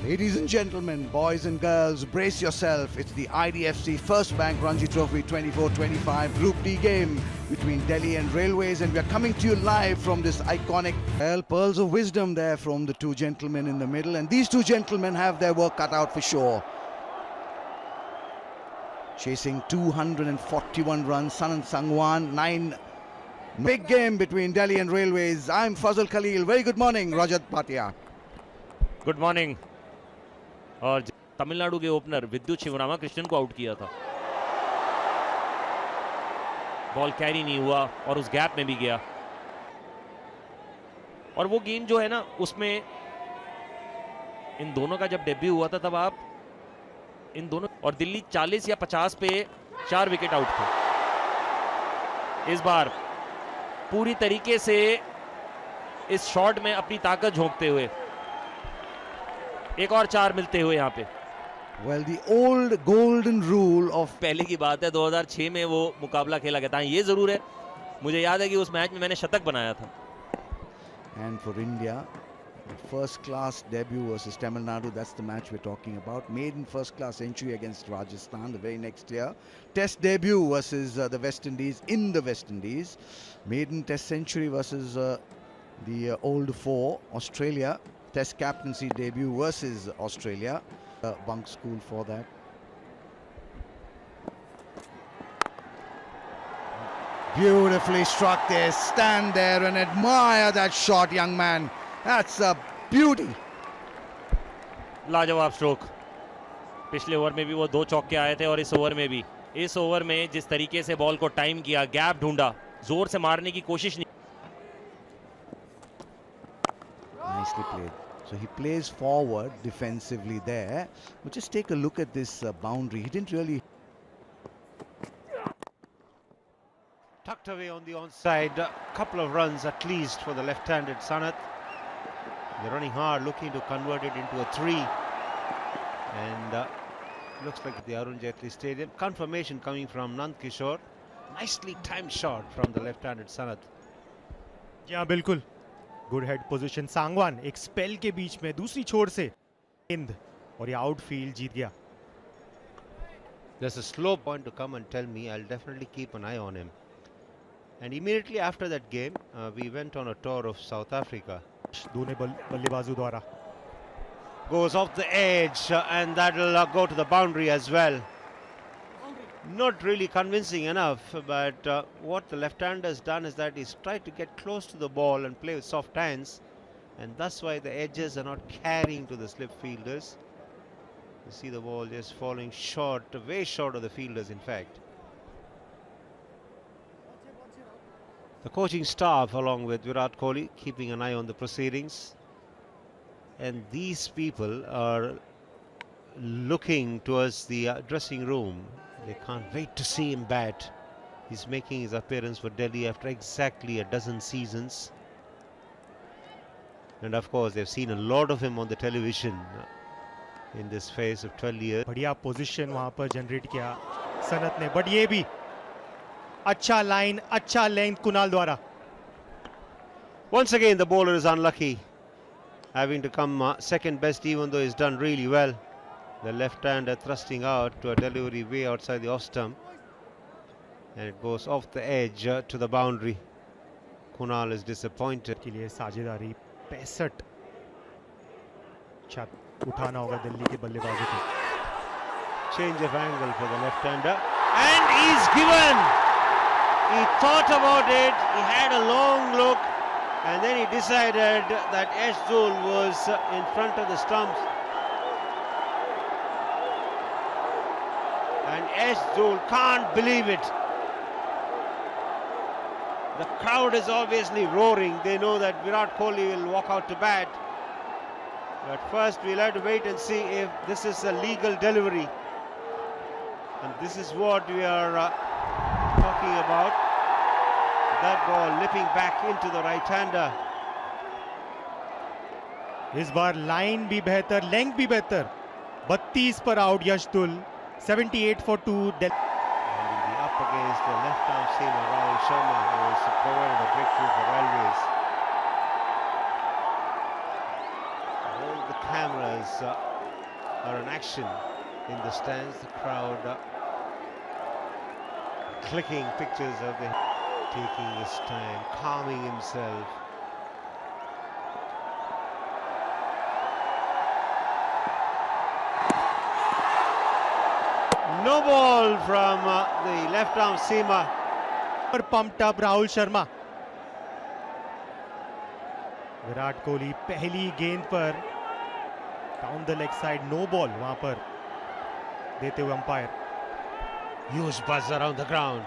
Ladies and gentlemen, boys and girls, brace yourself. It's the IDFC First Bank Ranji Trophy 24-25 Group D game between Delhi and Railways, and we are coming to you live from this iconic pearls of wisdom there from the two gentlemen in the middle, and these two gentlemen have their work cut out for sure. Chasing 241 runs, Sanand Sangwan, 9. Big game between Delhi and Railways. I'm Fazal Khalil. Very good morning, Rajat Bhatia. Good morning. और तमिलनाडु के opener विद्युत शिवरामा कृष्णन को out किया था। Ball carry नहीं हुआ और उस गैप में भी गया। और वो गेम जो है ना, उसमें इन दोनों का जब डेब्यू हुआ था तब आप इन दोनों और दिल्ली 40 या 50 पे 4 विकेट आउट थे। इस बार पूरी तरीके से इस शॉट में अपनी ताकत झोंकते हुए एक और 4 मिलते हुए यहाँ पे। Well, the old golden rule of पहले की बात है, 2006 में वो मुकाबला खेला गया था। ये जरूर है, मुझे याद है कि उस मैच में मैंने शतक बनाया था। And for India, the first class debut versus Tamil Nadu, that's the match we're talking about. Maiden first class century against Rajasthan the very next year. Test debut versus the West Indies in the West Indies. Maiden test century versus the old four, Australia. Test captaincy debut versus Australia. Bunk school for that. Beautifully struck there. Stand there and admire that shot, young man. That's a beauty. लाजवाब stroke. पिछले over में भी वो 2 चौके आए थे और इस ओवर में भी। इस ओवर में जिस तरीके से बॉल को टाइम किया, गैप ढूंढा, जोर से मारने की कोशिश नहीं। Nicely played. So he plays forward defensively there. But just take a look at this boundary. He didn't really. Tucked away on the onside, a couple of runs at least for the left-handed Sanath. They're running hard, looking to convert it into a 3. And looks like the Arun Jaitley Stadium. Confirmation coming from Nand Kishore. Nicely timed shot from the left-handed Sanath. Yeah, बिल्कुल good head position. Sangwan एक spell के बीच में दूसरी छोर से इंद और ये आउटफील्ड जीत गया। There's a slow point to come and tell me. I'll definitely keep an eye on him. And immediately after that game, we went on a tour of South Africa. दोनों बल्लेबाजों द्वारा Goes off the edge and that'll go to the boundary as well. Not really convincing enough, but what the left-hander has done is that he's tried to get close to the ball and play with soft hands, and that's why the edges are not carrying to the slip fielders. You see the ball just falling short, way short of the fielders in fact. The coaching staff along with Virat Kohli keeping an eye on the proceedings, and these people are looking towards the dressing room. They can't wait to see him bat. He's making his appearance for Delhi after exactly a dozen seasons. And of course, they've seen a lot of him on the television in this phase of 12 years. बढ़िया position वहां पर generate किया सनत ने, but ये भी अच्छा line, अच्छा length Kunal द्वारा। Once again, the bowler is unlucky, having to come second best, even though he's done really well. The left-hander thrusting out to a delivery way outside the off stump, and it goes off the edge to the boundary. Kunal is disappointed. के लिए साझेदारी 65 छत उठाना होगा दिल्ली के बल्लेबाजों को। Change of angle for the left-hander, and he's given. He thought about it, he had a long look, and then he decided that Ashzul was in front of the stumps. And Ashzul can't believe it. The crowd is obviously roaring. They know that Virat Kohli will walk out to bat. But first we'll have to wait and see if this is a legal delivery. And this is what we are talking about. That ball lipping back into the right-hander. इस बार line भी बेहतर, length भी बेहतर। 32 पर out यशदुल, 78 for 2. And in the up against the left-arm seamer Rahul Sharma, who has provided a breakthrough for Railways. All the cameras are in action in the stands. The crowd clicking pictures of the taking his time, calming himself. No ball from the left arm seamer. पर pumped up Rahul Sharma. Virat Kohli पहली गेंद पर down the leg side no ball वहां पर देते हुए umpire. Huge buzz around the ground.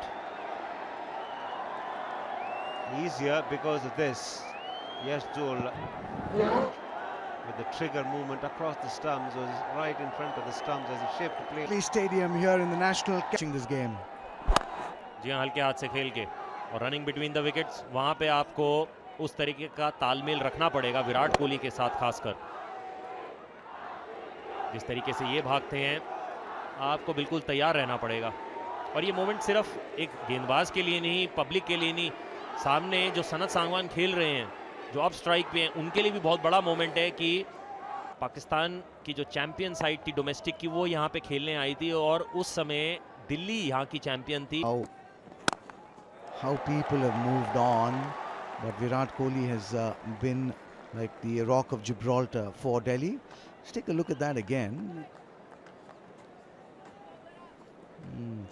Easier because of this. Yes, Joel, with the trigger movement across the stumps, was right in front of the stumps as he shaped the play. Stadium here in the national catching this game. जी हाँ, हल्के हाथ से खेल के और running between the wickets, वहां पे आपको उस तरीके का तालमेल रखना पड़ेगा विराट कोहली के साथ. खासकर जिस तरीके से ये भागते हैं, आपको बिल्कुल तैयार रहना पड़ेगा. और ये मोमेंट सिर्फ एक गेंदबाज के लिए नहीं, पब्लिक के लिए नहीं, सामने जो सनत सांगवान खेल रहे हैं, जो अब स्ट्राइक पे हैं, उनके लिए भी बहुत बड़ा मोमेंट है कि पाकिस्तान की जो चैंपियन साइड थी डोमेस्टिक की, वो यहाँ पे खेलने आई थी और उस समय दिल्ली यहाँ की चैंपियन थी. How people have moved on, but Virat Kohli has been like the Rock of Gibraltar for Delhi. Let's take a look at that again.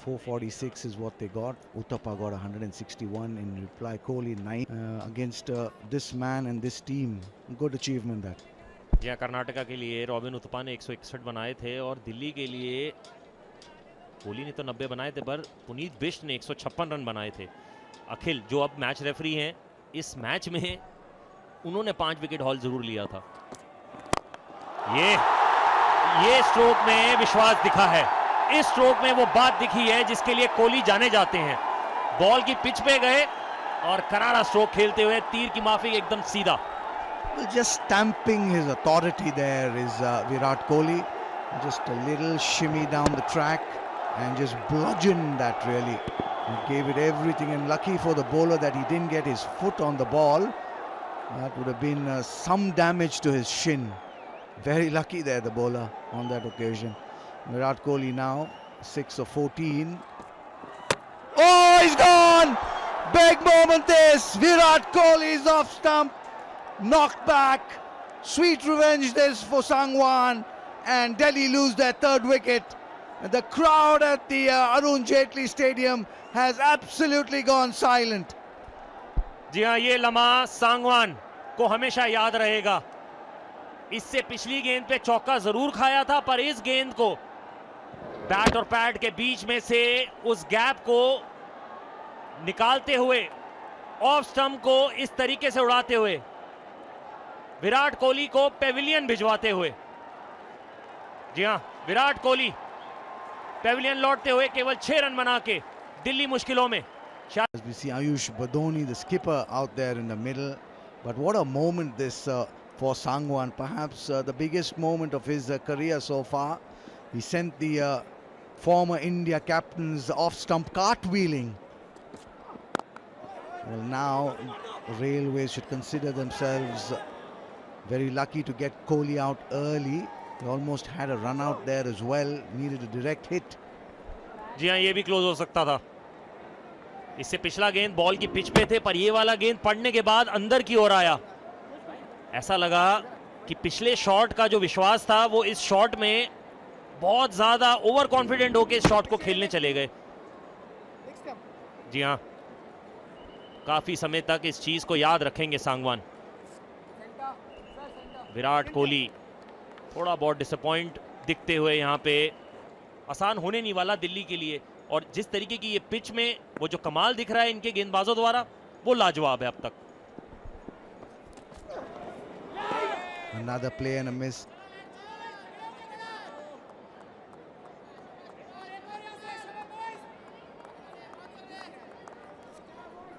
446 is what they got. Uthappa got 161 in reply. Kohli 9 against this man and this team. Good achievement that. जी हाँ, कर्नाटका के लिए robin Uthappa ने 161 बनाए थे और दिल्ली के लिए कोहली ने तो 90 बनाए थे, पर पुनीत बिष्ट ने 156 रन बनाए थे. अखिल जो अब मैच रेफरी हैं, इस मैच में उन्होंने 5 विकेट हॉल जरूर लिया था. ये स्ट्रोक में विश्वास दिखा है. इस स्ट्रोक में वो बात दिखी है जिसके लिए कोहली जाने जाते हैं. बॉल की पिच पे गए और करारा स्ट्रोक खेलते हुए तीर की माफी एकदम सीधा. Well, just stamping his authority there is Virat Kohli. Just a little shimmy down the track and just bludgeoned that really. He gave it everything, and lucky for the bowler that he didn't get his foot on the ball. That would have been some damage to his shin. Very lucky there, the bowler, on that occasion. Virat Kohli now 6 of 14. Oh, he's gone! Big moment this. Virat Kohli is off stump, knocked back. Sweet revenge this for Sangwan, and Delhi lose their 3rd wicket. And the crowd at the Arun Jaitley Stadium has absolutely gone silent. जी हाँ, ये लम्हा सांगवान को हमेशा याद रहेगा. इससे पिछली गेंद पे चौका जरूर खाया था, पर इस गेंद को बैट और पैड के बीच में से उस गैप को निकालते हुए ऑफ स्टंप को इस तरीके से उड़ाते हुए विराट कोहली को पेविलियन भिजवाते हुए. जी हाँ, विराट कोहली पेविलियन लौटते हुए केवल 6 रन बना के दिल्ली मुश्किलों में. As we see Ayush Badoni, the skipper, out there in the middle. But what a moment this for Sangwan. Perhaps the biggest moment of his career so far. He sent the former India captains off stump cartwheeling. Well, now Railways should consider themselves very lucky to get Kohli out early. He almost had a run out there as well. Needed a direct hit. जी हाँ, ये भी close हो सकता था. इससे पिछला गेंद ball की पिच पे थे, पर ये वाला गेंद पड़ने के बाद अंदर की ओर आया. ऐसा लगा कि पिछले शॉट का जो विश्वास था वो इस शॉट में बहुत ज्यादा ओवर कॉन्फिडेंट होकर इस शॉट को खेलने चले गए. जी हाँ, काफी समय तक इस चीज को याद रखेंगे सांगवान. विराट कोहली थोड़ा बहुत डिसअपॉइंट दिखते हुए यहाँ पे. आसान होने नहीं वाला दिल्ली के लिए, और जिस तरीके की ये पिच में वो जो कमाल दिख रहा है इनके गेंदबाजों द्वारा, वो लाजवाब है अब तक. Another play and a miss.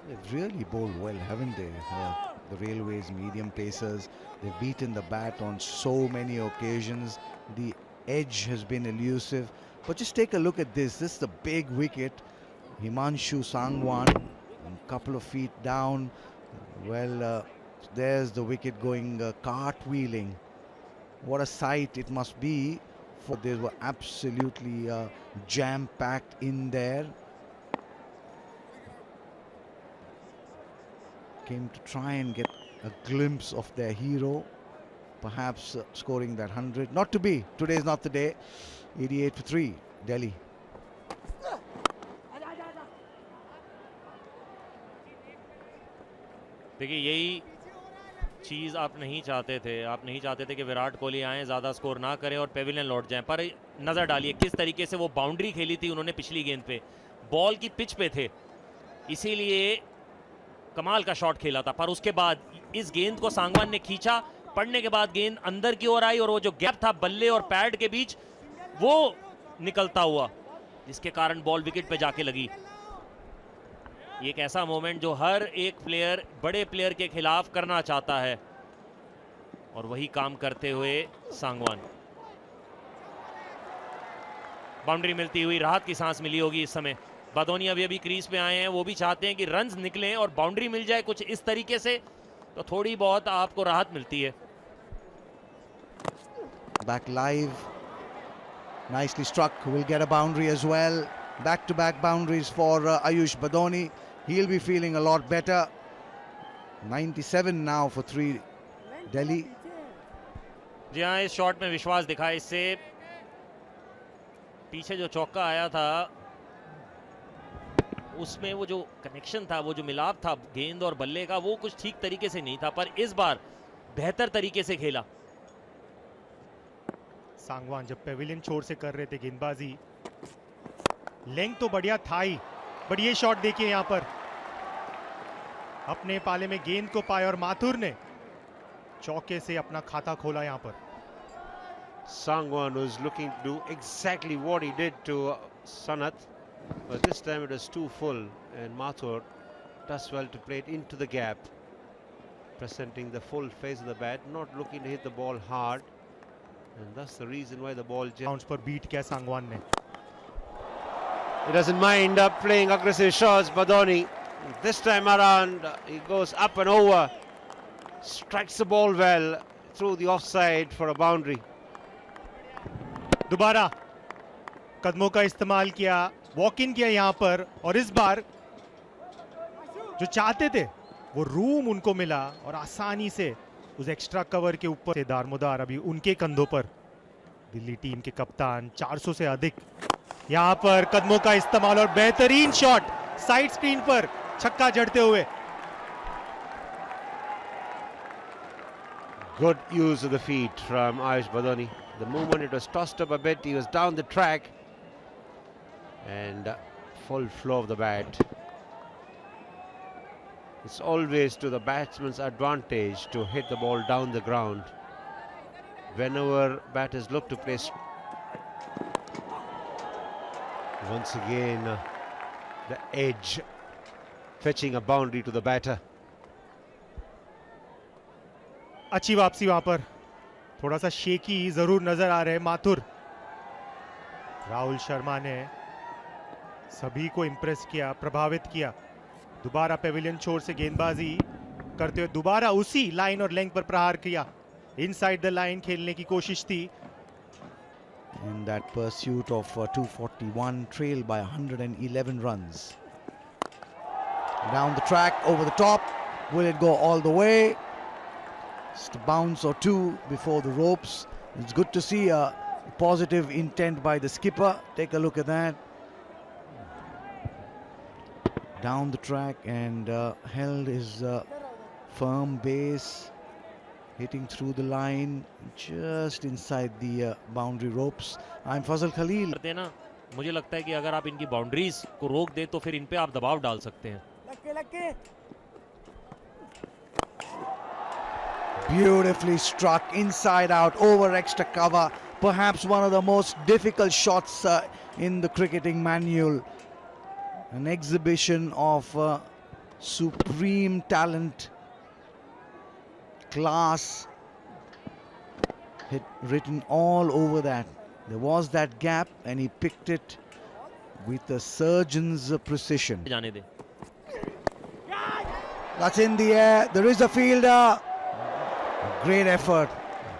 They've really bowled well, haven't they? The Railways medium pacers. They've beaten the bat on so many occasions. The edge has been elusive. But just take a look at this. This is the big wicket. Himanshu Sangwan, a couple of feet down. Well, there's the wicket going cartwheeling. What a sight it must be For they were absolutely jam-packed in there. Came to try and get a glimpse of their hero, perhaps scoring that 100. Not to be. Today is not the day. 88 for 3, Delhi. देखिए यही चीज़ आप नहीं चाहते थे, आप नहीं चाहते थे कि विराट कोहली आए, ज़्यादा स्कोर ना करें और पेविलियन लौट जाएं, पर नज़र डालिए किस तरीके से वो बाउंड्री खेली थी उन्होंने पिछली गेंद पे, बॉल की पिच पे थे, इसीलिए कमाल का शॉट खेला था। पर उसके बाद इस गेंद को सांगवान ने खींचा, पड़ने के बाद गेंद अंदर की ओर आई और वो जो गैप था बल्ले और पैड के बीच वो निकलता हुआ, जिसके कारण बॉल विकेट पे जाके लगी। ये एक ऐसा मोमेंट जो हर एक प्लेयर बड़े प्लेयर के खिलाफ करना चाहता है और वही काम करते हुए सांगवान। बाउंड्री मिलती हुई राहत की सांस मिली होगी इस समय। बदौनी अभी क्रीज पे आए हैं, वो भी चाहते हैं कि रन्स निकलें और बाउंड्री मिल जाए कुछ इस तरीके से, तो थोड़ी बहुत आपको राहत मिलती है। Back live, nicely struck, will get a boundary as well. Back-to-back boundaries for Ayush Badoni. He'll be feeling a lot better. 97 now for 3 Delhi. जी हाँ, इस शॉट में विश्वास दिखा। इससे पीछे जो चौका आया था उसमें वो जो कनेक्शन था, वो जो मिलाप था गेंद और बल्ले का, वो कुछ ठीक तरीके से नहीं था, पर इस बार बेहतर तरीके से खेला। सांगवान जब पेविलियन छोर से कर रहे थे गेंदबाजी, लेंथ तो बढ़िया था ही, बट ये शॉट देखिए यहाँ पर अपने पाले में गेंद को पाया और माथुर ने चौके से अपना खाता खोला यहाँ पर। Sangwan was looking to do exactly what he did to Sanath, but this time it was too full, and Mathur does well to play it into the gap, presenting the full face of the bat, not looking to hit the ball hard, and that's the reason why the ball bounce पर beat किया सांगवान ने। he doesn't mind playing aggressive shots. Badoni this time around he goes up and over, strikes the ball well through the offside for a boundary. दोबारा कदमों का इस्तेमाल किया, walk in किया यहाँ पर, और इस बार जो चाहते थे वो रूम उनको मिला और आसानी से उस एक्स्ट्रा कवर के ऊपर से दारमोदार अभी उनके कंधों पर। दिल्ली टीम के कप्तान 400 से अधिक, यहाँ पर कदमों का इस्तेमाल और बेहतरीन शॉट साइड स्क्रीन पर छक्का जड़ते हुए। Good use of the feet from Ayush Badoni. The moment it was tossed up a bit, he was down the track, and full flow of the bat. It's always to the batsman's advantage to hit the ball down the ground. Whenever batters look to play, once again the edge fetching a boundary to the batter. अच्छी वापसी वहां पर, थोड़ा सा shaky जरूर नजर आ रहे माथुर। राहुल शर्मा ने सभी को इंप्रेस किया, प्रभावित किया। दोबारा पेविलियन छोर से गेंदबाजी करते हुए दोबारा उसी लाइन और लेंथ पर प्रहार किया। इनसाइड द लाइन खेलने की कोशिश थी। In that pursuit of 241, trailed by 111 runs. Down the track, over the top. Will it go all the way? Just a bounce or two before the ropes. It's good to see a positive intent by the skipper. Take a look at that. Down the track and held his firm base, hitting through the line just inside the boundary ropes. I'm Fazal Khalil. करते हैं ना, मुझे लगता है कि अगर आप इनकी बाउंड्रीज को रोक दे तो फिर इन पे आप दबाव डाल सकते हैं। Beautifully struck, inside out, over extra cover. Perhaps one of the most difficult shots in the cricketing manual. An exhibition of supreme talent, class, written all over that. There was that gap and he picked it with a surgeon's precision. जाने दे। That's in the air. There is a fielder. A great effort.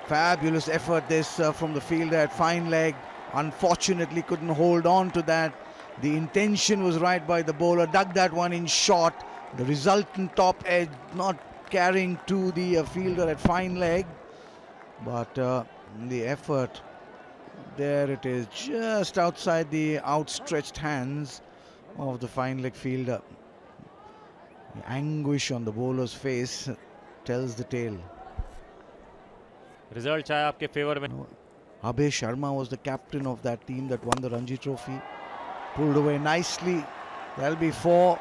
Fabulous effort this from the fielder at fine leg. Unfortunately couldn't hold on to that. The intention was right by the bowler, dug that one in short. The resultant top edge not carrying to the fielder at fine leg. But the effort, there it is, just outside the outstretched hands of the fine leg fielder. The anguish on the bowler's face tells the tale. Result चाहे आपके favour में। Abhay Sharma was the captain of that team that won the Ranji Trophy. Pulled away nicely. That'll be for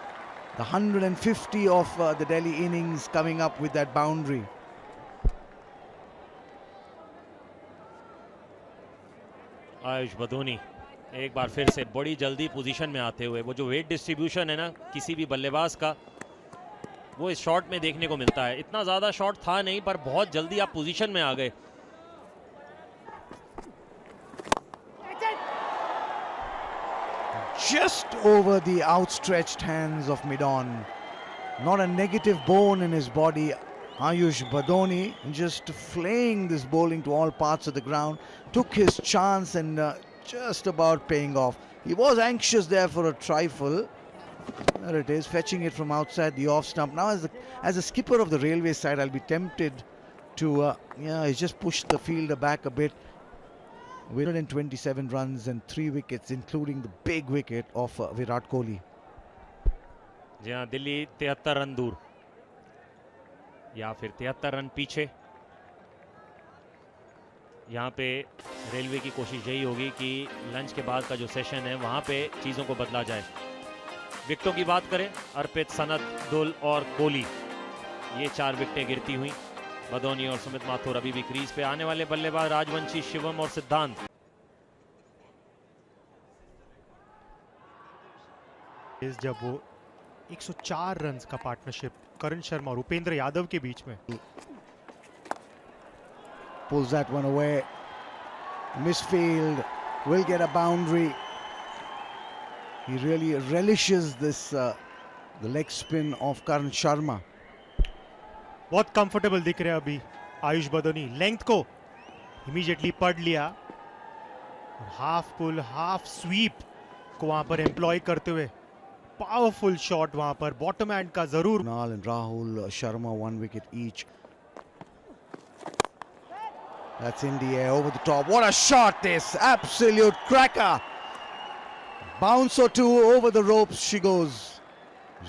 the 150 of the Delhi innings coming up with that boundary. Ayush Badoni एक बार फिर से बड़ी जल्दी position में आते हुए, वो जो वेट डिस्ट्रीब्यूशन है ना किसी भी बल्लेबाज का, वो इस शॉट में देखने को मिलता है। इतना ज्यादा शॉट था नहीं, पर बहुत जल्दी आप पोजीशन में आ गए। Just over the outstretched hands of mid-on. Not a negative bone in his body. Ayush Badoni just flaying this bowling to all parts of the ground. Took his chance and just about paying off. He was anxious there for a trifle. There it is, fetching it from outside the off stump. Now as a skipper of the railway side, I'll be tempted to, he's just pushed the fielder back a bit. 127 runs and 3 wickets, including the big wicket of Virat Kohli. जी हाँ, Delhi 73 run दूर या फिर 73 run पीछे। यहाँ पे railway की कोशिश यही होगी कि लंच के बाद का जो सेशन है वहाँ पे चीज़ों को बदला जाए। विकेटों की बात करें, अर्पित, सनत, दुल और कोहली, ये 4 विकेटें गिरती हुई। बदोनी और सुमित माथुर अभी भी क्रीज पे। आने वाले बल्लेबाज राजवंशी, शिवम और सिद्धांत। जब वो 104 रन्स का पार्टनरशिप करण शर्मा और उपेंद्र यादव के बीच में। Pulls that one away. Misfield, will get a boundary. He really relishes this the leg spin of Karan Sharma. बहुत कंफर्टेबल दिख रहे हैं अभी आयुष बदोनी। लेंथ को इमीडिएटली पढ़ लिया, हाफ पुल हाफ स्वीप को वहां पर एम्प्लॉय करते हुए पावरफुल शॉट वहां पर बॉटम हैंड का जरूर। Kunal and Rahul Sharma 1 wicket each. That's in the air over the top. What a shot this! Absolute cracker. Bounce or two over the ropes she goes.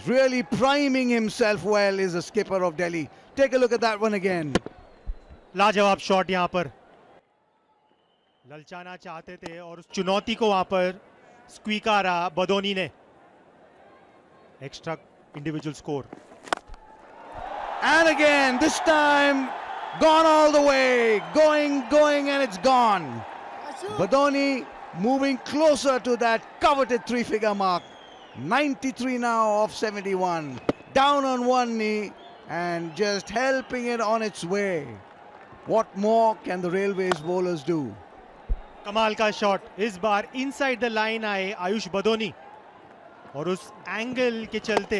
Really priming himself well is the skipper of Delhi. Take a look at that one again. लाजवाब shot यहां पर ललचाना चाहते थे और उस चुनौती को वहां पर स्वीकारा बदोनी ने। Extra individual score. And again, this time gone all the way. Going and it's gone. Badoni moving closer to that coveted 3-figure mark. 93 now of 71. Down on one knee and just helping it on its way. What more can the Railways bowlers do? कमाल का shot, इस बार inside the line आए आयुष बदोनी और उस angle के चलते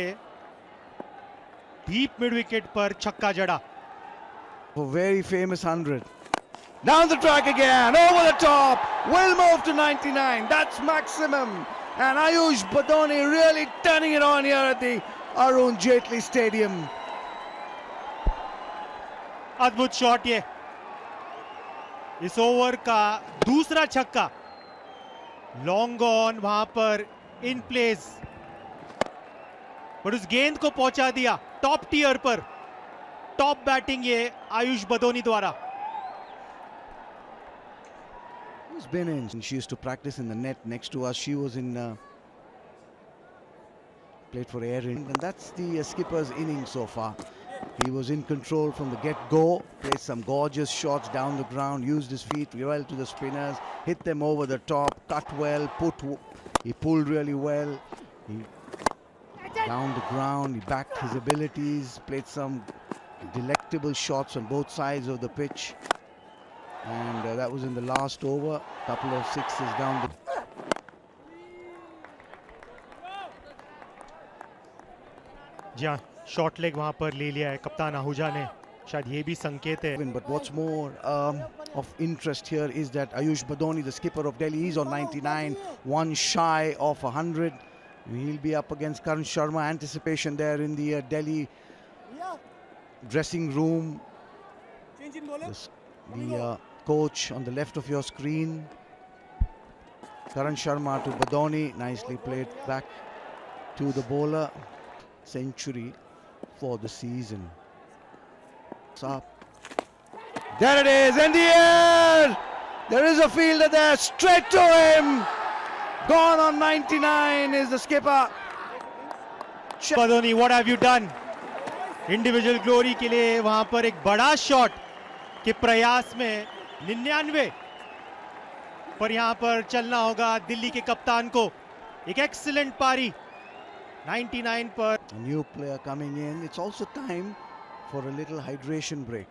deep mid wicket पर छक्का जड़ा। A very famous 100. Down the track again, over the top, will move to 99. That's maximum. And Ayush Badoni really turning it on here at the Arun Jaitley Stadium. अद्भुत shot ये, इस over का दूसरा छक्का। Long on वहां पर in place, पर उस गेंद को पहुंचा दिया टॉप टियर पर। टॉप बैटिंग ये आयुष बदोनी द्वारा। Who's been in? She used to practice in the net next to us. She was in played for Air India, and that's the skipper's innings so far. He was in control from the get-go, played some gorgeous shots down the ground, used his feet well to the spinners, hit them over the top, cut well, he pulled really well. He down the ground, he backed his abilities, played some delectable shots on both sides of the pitch. And that was in the last over, couple of sixes down the... जी हाँ, short leg वहां पर ले लिया है कप्तान आहूजा ने। शायद ये भी संकेत है। But what's more of interest here is that Ayush Badoni, the skipper of Delhi, he's on 99, one shy of 100. He'll be up against Karan Sharma. Anticipation there in the Delhi dressing room. The coach on the left of your screen. Karan Sharma to Badoni, nicely played back to the bowler. Century for the season. Up. There it is in the air. There is a fielder there, straight to him. Gone on 99 is the skipper. Badoni, what have you done? Individual glory के लिए वहां पर एक बड़ा shot के प्रयास में 99 पर यहां पर चलना होगा दिल्ली के कप्तान को। एक एक्सीलेंट पारी 99 पर। A new player coming in. It's also time for a little hydration break.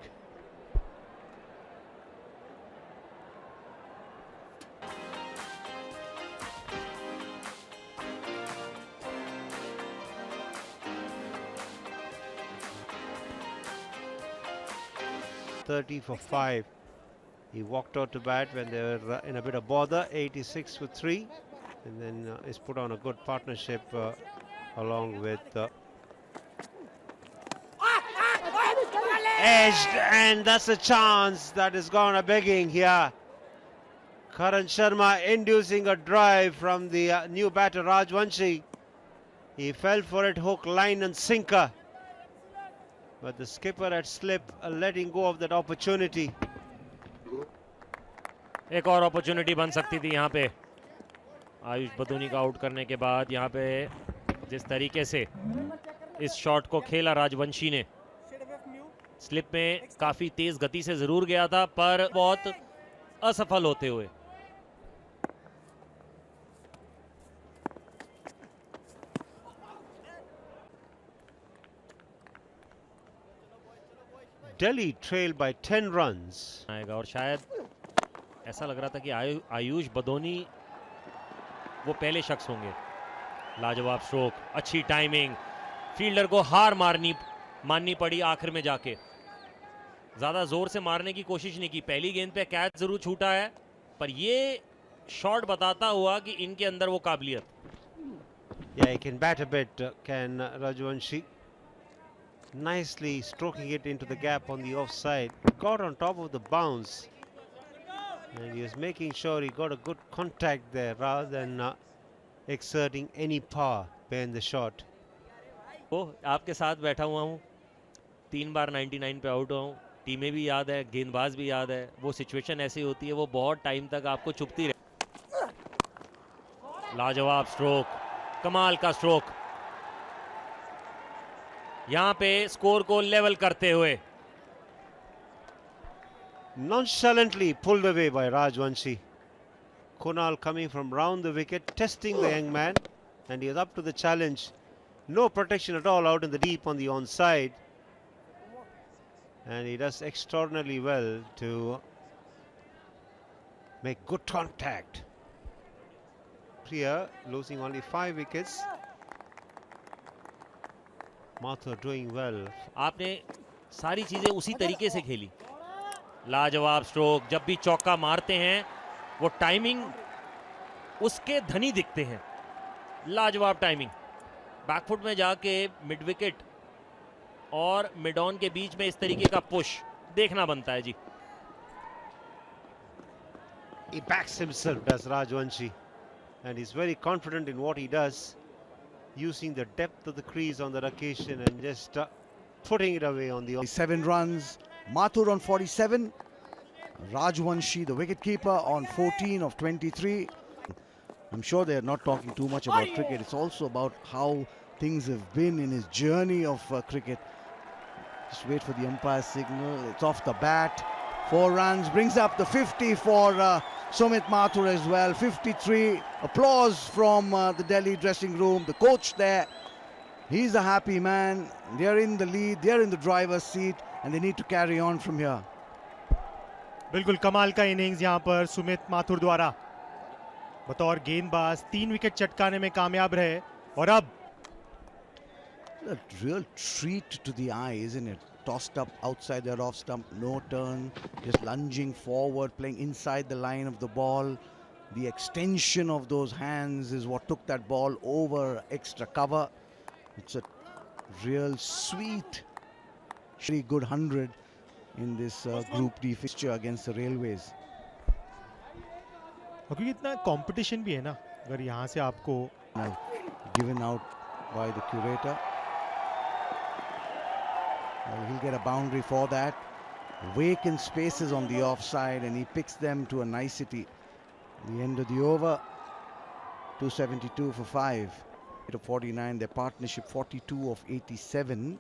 .30 for 5. He walked out to bat when they were in a bit of bother. 86 for 3, and then he's put on a good partnership along with edged, and that's a chance that is gone a begging here. Karan Sharma inducing a drive from the new batter Rajwanshi. He fell for it hook, line and sinker, but the skipper had slipped, letting go of that opportunity. एक और opportunity बन सकती थी यहाँ पे आयुष बदूनी का out करने के बाद। यहाँ पे जिस तरीके से इस शॉट को खेला राजवंशी ने, स्लिप में काफी तेज गति से जरूर गया था पर बहुत असफल होते हुए। Delhi trailed by 10 runs. आएगा और शायद ऐसा लग रहा था कि आयुष बदोनी वो पहले शख्स होंगे। लाजवाब स्ट्रोक, अच्छी टाइमिंग, फील्डर को हार माननी पड़ी आखिर में जाके। ज्यादा जोर से मारने की कोशिश नहीं की, पहली गेंद पे कैच जरूर छूटा है पर ये शॉट बताता हुआ कि इनके अंदर वो काबिलियत। Yeah, he can bat a bit, can Rajwanshi. Nicely stroking it into the gap on the offside. Got on top of the bounce, and he was making sure he got a good contact there rather than exerting any power behind the shot. ओ आपके साथ बैठा हुआ हूँ, 3 बार 99 पे out हुआ हूँ, टीमें भी याद है, गेंदबाज भी याद है। वो सिचुएशन ऐसी होती है, वो बहुत टाइम तक आपको चुभती रहे। लाजवाब स्ट्रोक, कमाल का स्ट्रोक, यहाँ पे स्कोर को लेवल करते हुए। Nonchalantly pulled away by Rajwanshi. Kunal coming from round the wicket, testing the young man, and he is up to the challenge. No protection at all out in the deep on the onside, and he does extraordinarily well to make good contact. Here losing only 5 wickets. Mathur doing well. आपने सारी चीजें उसी तरीके से खेली। लाजवाब stroke, जब भी चौका मारते हैं वो टाइमिंग उसके धनी दिखते हैं। लाजवाब टाइमिंग, बैकफुट में जाके मिड विकेट और मिड ऑन के बीच में इस तरीके का पुश देखना बनता है जी। He backs himself, does Rajwanshi, and he's very confident in what he does, using the depth of the crease on that occasion and just putting it away on the 7 runs. Mathur on 47. Rajwanshi, the wicketkeeper, on 14 of 23. I'm sure they're not talking too much about cricket. It's also about how things have been in his journey of cricket. Just wait for the umpire signal. It's off the bat. 4 runs, brings up the 50 for Sumit Mathur as well. 53. Applause from the Delhi dressing room. The coach there, he's a happy man. They're in the lead, they're in the driver's seat, and they need to carry on from here. बिल्कुल कमाल का innings यहाँ पर सुमित माथुर द्वारा बतौर गेंदबाज 3 wicket चटकाने में कामयाब रहे। और अब A real treat to the eye, isn't it? tossed up outside their off stump, no turn, just lunging forward, playing inside the line of the ball. The extension of those hands is what took that ball over extra cover. It's a real sweet, very good 100 in this Group D fixture against the Railways. और क्योंकि इतना competition भी है ना, अगर यहाँ से आपको Given out by the curator. Well, he'll get a boundary for that. Vacant spaces on the offside, and he picks them to a nicety. The end of the over, 272 for 5. To 49, their partnership 42 of 87.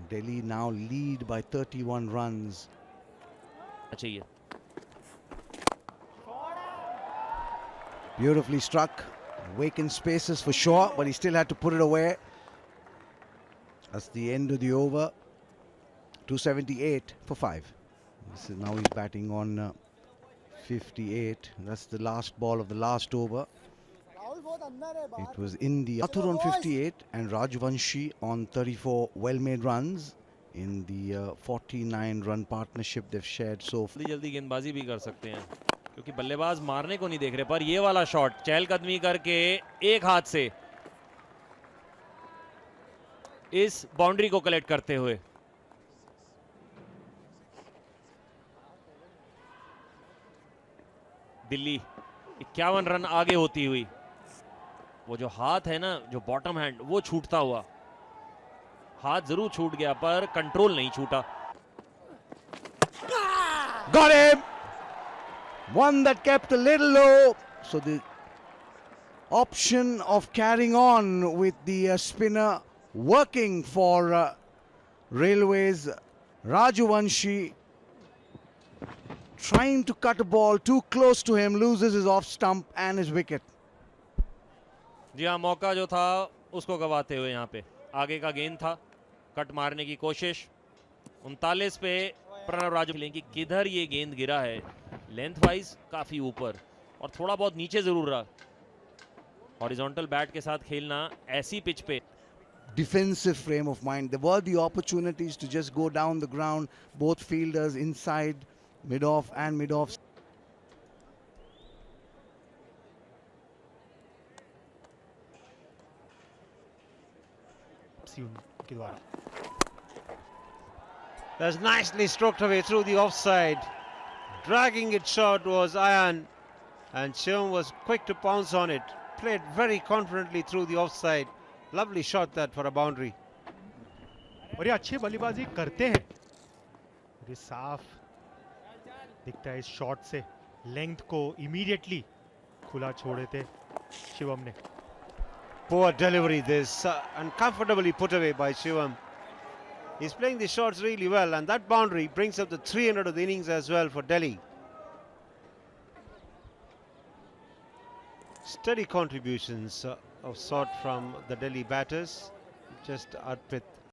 Delhi now lead by 31 runs. चाहिए Beautifully struck. Vacant spaces for sure, but he still had to put it away. That's the end of the over. 278 for 5. This is now he's batting on 58. That's the last ball of the last over. It was India. Mathur on 58 and Rajvanshi on 34 well-made runs in the 49-run partnership they've shared so far. जल्दी गेंदबाजी भी कर सकते हैं क्योंकि बल्लेबाज मारने को नहीं देख रहे, पर ये वाला शॉट चहलकदमी करके एक हाथ से इस बाउंड्री को कलेक्ट करते हुए दिल्ली 51 रन आगे होती हुई। वो जो हाथ है ना, जो बॉटम हैंड, वो छूटता हुआ, हाथ जरूर छूट गया पर कंट्रोल नहीं छूटा। Got him! One that kept a little low. So the option of carrying on with the spinner working for Railways. Rajvanshi trying to cut a ball too close to him, loses his off stump and his wicket. जी हाँ, मौका जो था उसको गवाते हुए यहाँ पे आगे का गेंद था, कट मारने की कोशिश। 39 पे प्रणव राजू कि किधर ये गेंद गिरा है, लेंथ वाइज काफी ऊपर और थोड़ा बहुत नीचे जरूर रहा। हॉरिजॉन्टल बैट के साथ खेलना ऐसी पिच पे Defensive frame of mind. There were the opportunities to just go down the ground, both fielders inside, mid-off and mid-off. के द्वारा That's nicely stroked away through the offside. Dragging it short was Ayan, and Shivam was quick to pounce on it. Played very confidently through the offside. Lovely shot that for a boundary. और ये अच्छे बल्लेबाजी करते हैं, ये साफ दिखता है इस शॉट से। लेंथ को इमीडिएटली खुला छोड़े थे शिवम ने। Poor delivery this, and comfortably put away by Shivam. He's playing the shots really well, and that boundary brings up the 300 of the innings as well for Delhi. Steady contributions of sort from the Delhi batters. Just Arpit